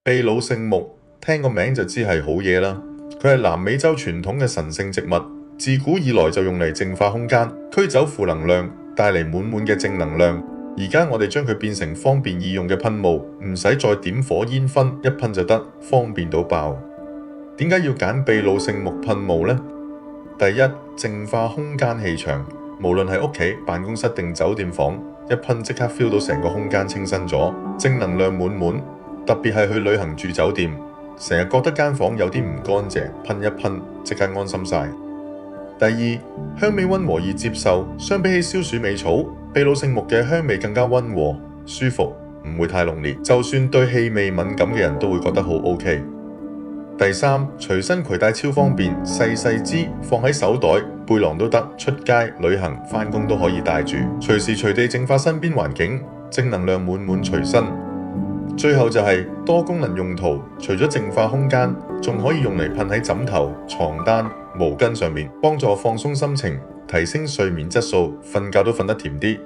秘魯聖木聽個名就知係好嘢啦，佢係南美洲傳統嘅神聖植物，自古以來就用嚟淨化空間、驅走負能量、帶嚟滿滿嘅正能量。而家我哋將佢變成方便易用嘅噴霧，唔使再點火煙燻，一噴就得，方便到爆。點解要揀秘魯聖木噴霧呢？第一，淨化空間氣場，無論係屋企、辦公室定酒店房，一噴即刻 feel 到成個空間清新咗，正能量滿滿。特別係去旅行住酒店，成日覺得間房有啲唔乾淨，噴一噴即刻安心晒。第二，香味溫和易接受，相比起消暑美草，秘魯聖木嘅香味更加溫和舒服，唔會太濃烈，就算對氣味敏感嘅人都會覺得好 OK。第三，隨身攜帶超方便，細支放喺手袋、背囊都得，出街、旅行、返工都可以帶住，隨時隨地淨化身邊環境，正能量滿滿隨身。最後就係多功能用途，除咗淨化空間，仲可以用嚟噴喺枕頭、床單、毛巾上面，幫助放鬆心情，提升睡眠質素，瞓覺都瞓得甜啲。